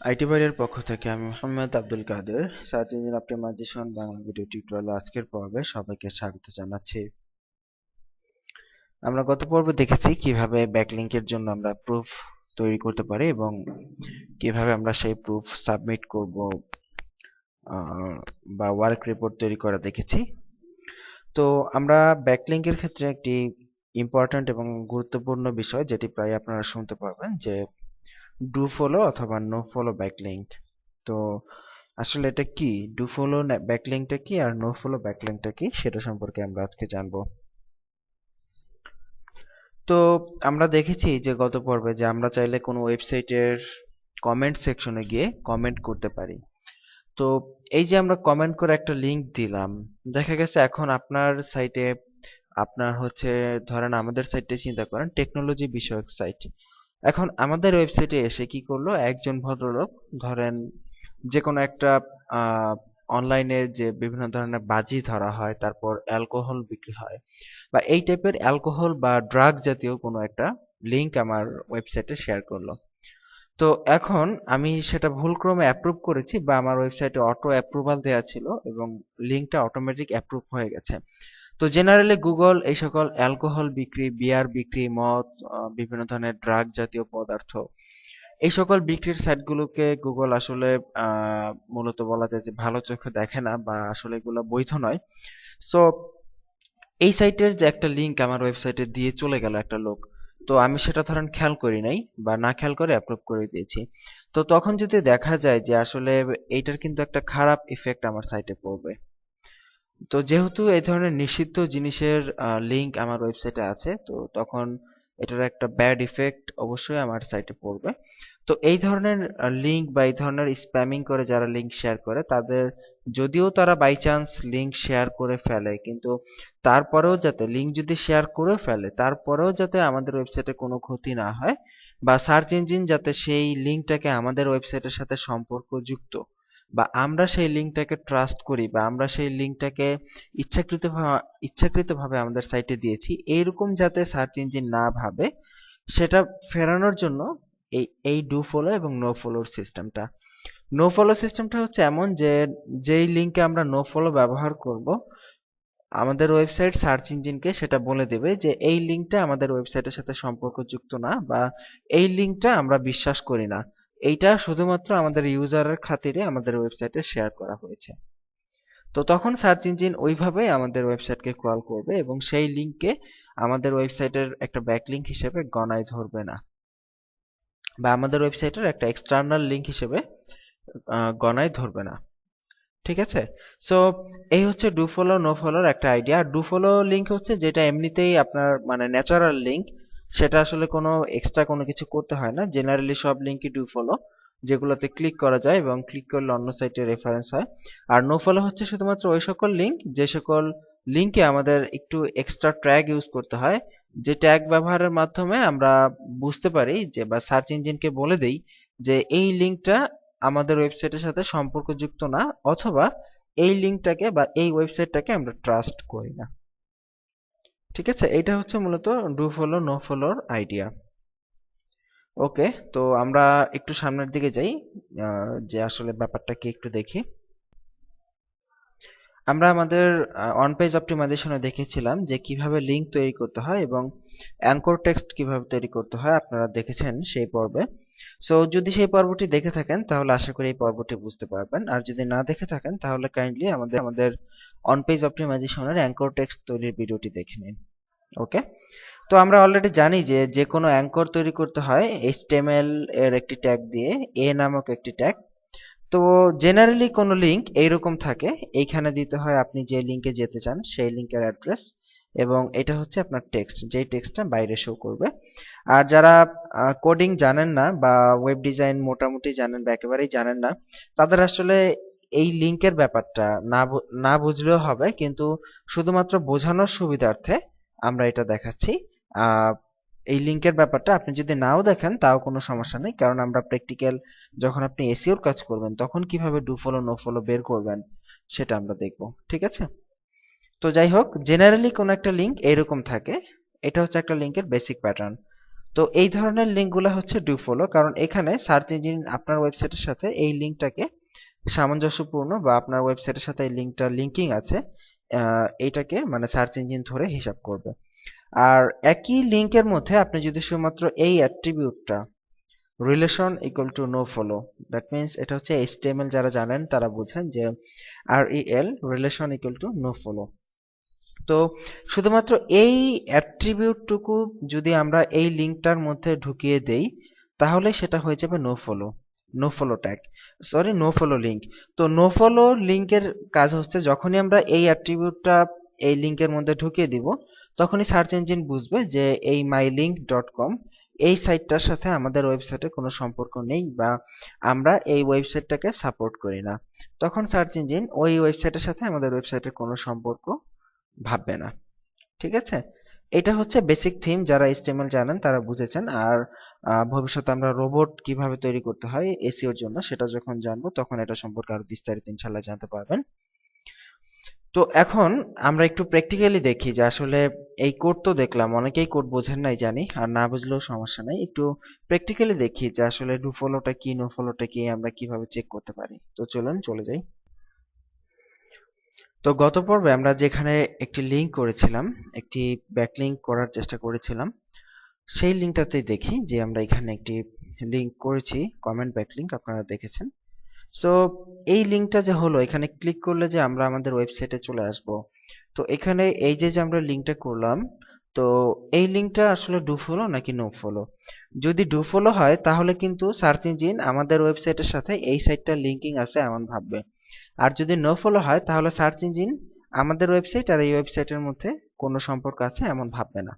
IT বাইরের পক্ষ থেকে আমি Mohammad Abdul Kader search engine optimisation Bangla video tutorial আজকের পর্বে সবাইকে স্বাগত জানাচ্ছি। আমরা গত পর্বে দেখেছি কিভাবে ব্যাকলিংকের জন্য আমরা প্রুফ তৈরি করতে পারি এবং কিভাবে আমরা সেই প্রুফ সাবমিট করব বা ওয়ার্ক রিপোর্ট তৈরি করা দেখেছি। তো আমরা ব্যাকলিংকের ক্ষেত্রে একটি ইম্পর্ট্যান্ট এবং গুরুত্বপূর্ণ বিষয় যেটি প্রায় আপনারা শুনতে পাবেন যে ডু ফলো অথবা নো ফলো ব্যাকলিংক। তো আসলে এটা কি, ডু ফলো ব্যাকলিংকটা কি আর নো ফলো ব্যাকলিংকটা কি সেটা সম্পর্কে আমরা আজকে জানবো। তো আমরা দেখেছি যে গত পর্বে যে আমরা চাইলে কোনো ওয়েবসাইটের কমেন্ট সেকশনে গিয়ে কমেন্ট করতে পারি। তো এই যে আমরা কমেন্ট করে একটা লিংক দিলাম, দেখা গেছে এখন আপনার সাইটে আপনার হচ্ছে, ধরেন আমাদের সাইটে চিন্তা করেন টেকনোলজি বিষয়ক সাইট। এখন আমাদের ওয়েবসাইটে এসে কি করলো একজন ভদ্রলোক, ধরেন যে কোনো একটা অনলাইনে যে বিভিন্ন ধরনের বাজি ধরা হয়, তারপর অ্যালকোহল বিক্রি হয় বা এই টাইপের অ্যালকোহল বা ড্রাগ জাতীয় কোনো একটা লিংক আমার ওয়েবসাইটে শেয়ার করলো। তো এখন আমি সেটা ভুলক্রমে অ্যাপ্রুভ করেছি বা আমার ওয়েবসাইটে অটো অ্যাপ্রুভাল দেওয়া ছিল এবং লিংকটা অটোমেটিক অ্যাপ্রুভ হয়ে গেছে। তো জেনারেলি গুগল এই সকল অ্যালকোহল বিক্রি, বিয়ার বিক্রি, মদ, বিভিন্ন ধরনের ড্রাগ জাতীয় পদার্থ, এই সকল বিক্রির সাইটগুলোকে গুগল আসলে মূলত বলা যায় যে ভালো চোখে দেখে না বা আসলে এগুলো বৈধ নয়। সো এই সাইটের যে একটা লিংক আমার ওয়েবসাইটে দিয়ে চলে গেল একটা লোক, তো আমি সেটা ধরেন খেয়াল করি নাই বা না খেয়াল করে অ্যাপ্রুভ করে দিয়েছি। তো তখন যদি দেখা যায় যে আসলে এইটার কিন্তু একটা খারাপ ইফেক্ট আমার সাইটে পড়বে। তো যেহেতু এই ধরনের নিষিদ্ধ জিনিসের লিংক আমার ওয়েবসাইটে আছে, তো তখন এটার একটা ব্যাড ইফেক্ট অবশ্যই আমার সাইটে পড়বে। তো এই ধরনের লিংক বা এই ধরনের স্প্যামিং করে যারা লিংক শেয়ার করে তাদের, যদিও তারা বাই চান্স লিংক শেয়ার করে ফেলে, কিন্তু তারপরেও যাতে লিংক যদি শেয়ার করে ফেলে তারপরেও যাতে আমাদের ওয়েবসাইটে কোনো ক্ষতি না হয় বা সার্চ ইঞ্জিন যাতে সেই লিংকটাকে আমাদের ওয়েবসাইটের সাথে সম্পর্কযুক্ত বা আমরা সেই লিংকটাকে ট্রাস্ট করি বা আমরা সেই লিংকটাকে ইচ্ছাকৃতভাবে আমাদের সাইটে দিয়েছি এইরকম যাতে সার্চ ইঞ্জিন না ভাবে, সেটা ফেরানোর জন্য এই ডু ফলো এবং নো ফলোর সিস্টেমটা। নো ফলো সিস্টেমটা হচ্ছে এমন যে যেই লিংকে আমরা নো ফলো ব্যবহার করব, আমাদের ওয়েবসাইট সার্চ ইঞ্জিনকে সেটা বলে দেবে যে এই লিংকটা আমাদের ওয়েবসাইটের সাথে সম্পর্কযুক্ত না বা এই লিংকটা আমরা বিশ্বাস করি না, এইটা শুধুমাত্র আমাদের ইউজারের খাতিরে আমাদের ওয়েবসাইটে শেয়ার করা হয়েছে। তো তখন সার্চ ইঞ্জিন ওইভাবে আমাদের ওয়েবসাইটকে ক্রল করবে এবং সেই লিংককে আমাদের ওয়েবসাইটের একটা ব্যাকলিংক হিসেবে গণায় ধরবে না বা আমাদের ওয়েবসাইটের একটা এক্সটার্নাল লিংক হিসেবে গণায় ধরবে না। ঠিক আছে? সো এই হচ্ছে ডু ফলো নো ফলোর একটা আইডিয়া। ডু ফলো লিংক হচ্ছে যেটা এমনিতেই আপনার মানে ন্যাচারাল লিংক, সেটা আসলে কোনো এক্সট্রা কোনো কিছু করতে হয় না। জেনারেলি সব লিংকই ডু ফলো, যেগুলোতে ক্লিক করা যায় এবং ক্লিক করলে অন্য সাইটে রেফারেন্স হয়। আর নো ফলো হচ্ছে শুধুমাত্র ওই সকল লিংক যে সকল লিংকে আমাদের একটু এক্সট্রা ট্যাগ ইউজ করতে হয়, যে ট্যাগ ব্যবহারের মাধ্যমে আমরা বুঝতে পারি যে বা সার্চ ইঞ্জিনকে বলে দেই যে এই লিংকটা আমাদের ওয়েবসাইটের সাথে সম্পর্কযুক্ত না, অথবা এই লিংকটাকে বা এই ওয়েবসাইটটাকে আমরা ট্রাস্ট করি না। ঠিক আছে, এটা হচ্ছে মূলত ডু ফলো নো ফলোর আইডিয়া। ওকে, তো আমরা একটু সামনের দিকে যাই, যে আসলে ব্যাপারটা কি একটু দেখি। আমরা আমাদের অন পেজ অপটিমাইজেশনে দেখেছিলাম যে কিভাবে লিংক তৈরি করতে হয় এবং অ্যাঙ্কর টেক্সট কিভাবে তৈরি করতে হয়, আপনারা দেখেছেন সেই পর্বে। সো যদি সেই পর্বটি দেখে থাকেন তাহলে আশা করি এই পর্বটি বুঝতে পারবেন, আর যদি না দেখে থাকেন তাহলে কাইন্ডলি আমাদের অন পেজ অপটিমাইজেশনের অ্যাঙ্কর টেক্সট তৈরির ভিডিওটি দেখে নিন। ওকে, তো আমরা অলরেডি জানি যে যে কোনো অ্যাঙ্কর তৈরি করতে হয় HTML এর একটি ট্যাগ দিয়ে, এ নামক একটি ট্যাগ। তো জেনারেলি কোনো লিংক এইরকম থাকে, এইখানে দিতে হয় আপনি যে লিংকে যেতে চান সেই লিংকের অ্যাড্রেস এবং এটা হচ্ছে আপনার টেক্সট, যেই টেক্সটটা বাইরে শো করবে। আর যারা কোডিং জানেন না বা ওয়েব ডিজাইন মোটামুটি জানেন বা একেবারেই জানেন না, তাদের আসলে এই লিংকের ব্যাপারটা না বুঝলেও হবে, কিন্তু শুধুমাত্র বোঝানোর সুবিধার্থে আমরা এটা দেখাচ্ছি। আহ এই লিংকের ব্যাপারটা আপনি যদি নাও দেখেন তাও কোনো সমস্যা নেই, কারণ আমরা প্র্যাকটিক্যাল যখন আপনি এসইওর কাজ করবেন তখন কিভাবে ডু ফলো নো ফলো বের করবেন সেটা আমরা দেখব। ঠিক আছে, তো যাই হোক, জেনারেলি কোন একটা লিংক এরকম থাকে, এটা হচ্ছে একটা লিংকের বেসিক প্যাটার্ন। তো এই ধরনের লিঙ্কগুলো হচ্ছে ডু ফলো, কারণ এখানে সার্চ ইঞ্জিন আপনার ওয়েবসাইটের সাথে এই লিঙ্কটাকে সামঞ্জস্যপূর্ণ বা আপনার ওয়েবসাইটের সাথে এই লিঙ্কটা লিঙ্কিং আছে, এইটাকে মানে সার্চ ইঞ্জিন ধরে হিসাব করবে। আর একই লিঙ্কের মধ্যে আপনি যদি শুধুমাত্র এই অ্যাট্রিবিউটটা relation equal to no follow, that means এটা হচ্ছে HTML যারা জানেন তারা বুঝেন যে REL relation equal to no follow. তো শুধুমাত্র এই অ্যাট্রিবিউটটুকু যদি আমরা এই লিঙ্কটার মধ্যে ঢুকিয়ে দেই তাহলে সেটা হয়ে যাবে no follow, no follow tag, sorry no follow link. তো নো ফলো লিঙ্কের কাজ হচ্ছে যখনই আমরা এই অ্যাট্রিবিউটটা এই লিঙ্কের মধ্যে ঢুকিয়ে দিব তখনই সার্চ ইঞ্জিন বুঝবে যে এই mylink.com এই সাইটটার সাথে আমাদের ওয়েবসাইটের কোনো সম্পর্ক নেই বা আমরা এই ওয়েবসাইটটাকে সাপোর্ট করি না। তখন সার্চ ইঞ্জিন ওই ওয়েবসাইটের সাথে আমাদের ওয়েবসাইটের কোনো সম্পর্ক ভাববে না। ঠিক আছে, এটা হচ্ছে বেসিক থিম, যারা HTML জানেন তারা বুঝেছেন। আর ভবিষ্যতে আমরা রোবট কিভাবে তৈরি করতে হয় এসইওর জন্য সেটা যখন জানবো তখন এটা সম্পর্কে আরো বিস্তারিত ইনশাআল্লাহ জানতে পারবেন। তো এখন আমরা একটু প্র্যাকটিক্যালি দেখি যে আসলে এই কোড তো দেখলাম, অনেকেই কোড বোঝেন নাই জানি, আর না বুঝলেও সমস্যা নাই, একটু প্র্যাকটিক্যালি দেখি যে আসলে ডু ফলোটা কি নো ফলোটা কি আমরা কিভাবে চেক করতে পারি। তো চলুন চলে যাই। তো গত পর্বে আমরা যেখানে একটি লিঙ্ক করেছিলাম, একটি ব্যাকলিঙ্ক করার চেষ্টা করেছিলাম, সেই লিঙ্কটাতেই দেখি যে আমরা এখানে একটি লিঙ্ক করেছি, কমেন্ট ব্যাকলিঙ্ক আপনারা দেখেছেন। সো এই লিঙ্কটা যে হলো, এখানে ক্লিক করলে যে আমরা আমাদের ওয়েবসাইটে চলে আসব। তো এখানে এই যে আমরা লিঙ্কটা করলাম, তো এই লিঙ্কটা আসলে ডু ফলো নাকি নো ফলো? যদি ডু ফলো হয় তাহলে কিন্তু সার্চ ইঞ্জিন আমাদের ওয়েবসাইটের সাথে এই সাইটটা লিঙ্কিং আছে এমন ভাববে। আর যদি নো ফলো হয় তাহলে সার্চ ইঞ্জিন আমাদের ওয়েবসাইট আর এই ওয়েবসাইটের মধ্যে কোনো সম্পর্ক আছে এমন ভাববে না।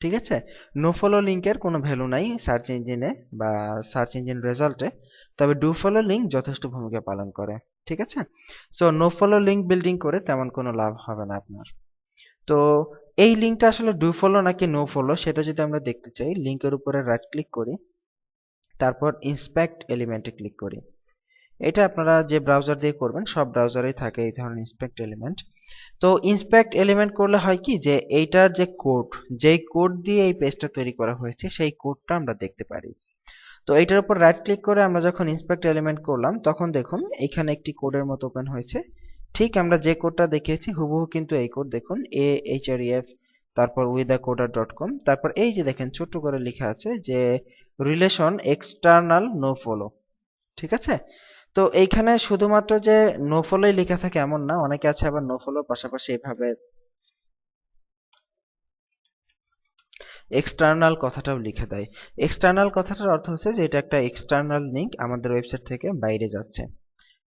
ঠিক আছে, নো ফলো লিঙ্কের কোনো ভ্যালু নাই সার্চ ইঞ্জিনে বা সার্চ ইঞ্জিন রেজাল্টে, তবে ডু ফলো লিঙ্ক যথেষ্ট ভূমিকা পালন করে। ঠিক আছে, so no follow link building করে তেমন কোনো লাভ হবে না আপনার। তো এই লিঙ্কটা আসলে ডু ফলো নাকি নো ফলো সেটা যদি আমরা দেখতে চাই, লিঙ্কের উপরে রাইট ক্লিক করি, তারপর ইন্সপেক্ট এলিমেন্টে ক্লিক করি। এটা আপনারা যে ব্রাউজার দিয়ে করবেন সব ব্রাউজারেই থাকে এই ধরনের ইন্সপেক্ট এলিমেন্ট। তো ইন্সপেক্ট এলিমেন্ট করলে হয় কি যে এইটার যে কোড, যেই কোড দিয়ে এই পেজটা তৈরি করা হয়েছে সেই কোডটা আমরা দেখতে পারি। তো এইটার উপর রাইট ক্লিক করে আমরা যখন ইন্সপেক্ট এলিমেন্ট করলাম তখন দেখুন এখানে একটি কোডের মতো ওপেন হয়েছে। ঠিক আমরা যে কোডটা দেখিয়েছি হুবহু কিন্তু এই কোড দেখুন, ahref তারপর withacoder.com, তারপর এই যে দেখেন ছোট্ট করে লেখা আছে যে রিলেশন এক্সটার্নাল নো ফলো। ঠিক আছে, তো এইখানে শুধুমাত্র যে নো ফলোই লেখা থাকে এমন না, অনেকে আছে আবার নো ফলোর পাশাপাশি এভাবে এক্সটার্নাল কথাটাও লিখে দেয়। এক্সটার্নাল কথাটার অর্থ হচ্ছে যে এটা একটা এক্সটার্নাল লিঙ্ক আমাদের ওয়েবসাইট থেকে বাইরে যাচ্ছে।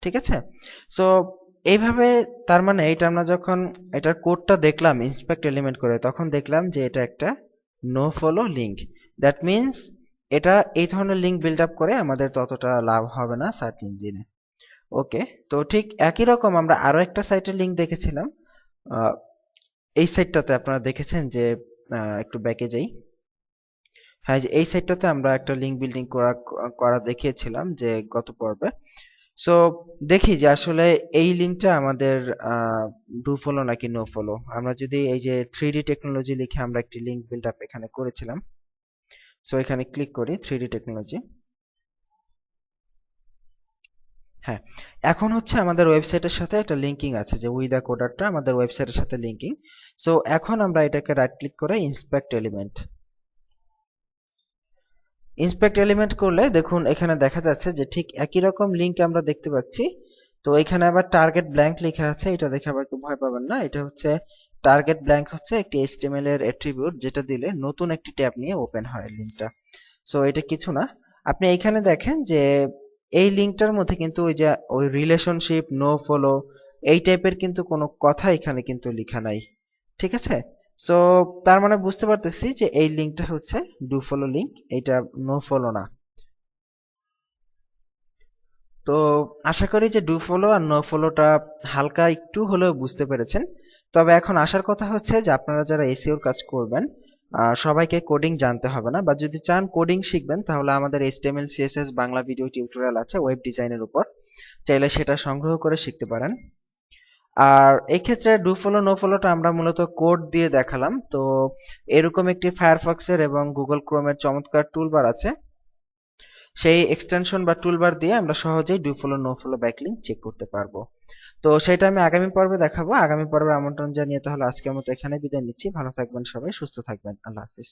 ঠিক আছে, সো এইভাবে তার মানে এটা আমরা যখন এটার কোডটা দেখলাম ইন্সপেক্ট এলিমেন্ট করে তখন দেখলাম যে এটা একটা no follow link. That means এটা এই ধরনের লিঙ্ক বিল্ড আপ করে আমাদের ততটা লাভ হবে না সার্চ ইঞ্জিনে। ওকে, তো ঠিক একই রকম আমরা আরো একটা সাইটের লিঙ্ক দেখেছিলাম। এই সাইটটাতে আপনারা দেখেছেন যে একটু ব্যাকে যাই। হ্যাঁ, যে এই সাইটটাতে আমরা একটা লিঙ্ক বিল্ডিং করা দেখিয়েছিলাম যে গত পর্বে। সো দেখি যে আসলে এই লিঙ্কটা আমাদের ডু ফলো নাকি নো ফলো। আমরা যদি এই যে 3D টেকনোলজি লিখে আমরা একটি লিঙ্ক বিল্ড আপ এখানে করেছিলাম, সো এখানে ক্লিক করি 3D টেকনোলজি। হ্যাঁ, এখন হচ্ছে আমাদের ওয়েবসাইটের সাথে একটা লিঙ্কিং আছে যে উইথ দ্য কোডারটা আমাদের ওয়েবসাইটের সাথে লিঙ্কিং। সো এখন আমরা এটাকে রাইট ক্লিক করে ইন্সপেক্ট এলিমেন্ট, ইন্সপেক্ট এলিমেন্ট করলে দেখুন এখানে দেখা যাচ্ছে যে ঠিক একই রকম লিঙ্ক আমরা দেখতে পাচ্ছি। তো এখানে আবার টার্গেট ব্ল্যাঙ্ক লেখা আছে, এটা দেখে আবার একটু ভয় পাবেন না, এটা হচ্ছে টার্গেট ব্ল্যাঙ্ক হচ্ছে একটি HTML এর অ্যাট্রিবিউট যেটা দিলে নতুন একটি ট্যাব নিয়ে ওপেন হয় লিঙ্কটা। সো এটা কিছু না, আপনি এখানে দেখেন যে এই লিঙ্কটার মধ্যে কিন্তু ওই যে ওই রিলেশনশিপ নো ফলো এই টাইপের কিন্তু কোনো কথা এখানে কিন্তু লেখা নাই। ঠিক আছে, সো তার মানে বুঝতে পারতেছি যে এই লিঙ্কটা হচ্ছে ডু ফলো লিঙ্ক, এটা নো ফলো না। তো আশা করি যে ডু ফলো আর নো ফলোটা হালকা একটু হলেও বুঝতে পেরেছেন। তবে এখন আসার কথা হচ্ছে যে আপনারা যারা এসইওর কাজ করবেন সবাইকে কোডিং জানতে হবে না, বা যদি চান কোডিং শিখবেন তাহলে আমাদের HTML CSS Bangla video tutorial আছে ওয়েব ডিজাইনের উপর, চাইলে সেটা সংগ্রহ করে শিখতে পারেন। আর এই ক্ষেত্রে ডু ফলো নো ফলোটা আমরা মূলত কোড দিয়ে দেখালাম। তো এরকম একটি ফায়ারফক্সের এবং গুগল ক্রোমের চমৎকার টুলবার আছে, সেই এক্সটেনশন বা টুলবার দিয়ে আমরা সহজেই do follow no follow backlink check করতে পারবো। তো সেটা আমি আগামী পর্বে দেখাবো। আগামী পর্বে আমন্ত্রণ জানিয়ে তাহলে আজকের মতো এখানে বিদায় নিচ্ছি। ভালো থাকবেন সবাই, সুস্থ থাকবেন। আল্লাহ হাফিজ।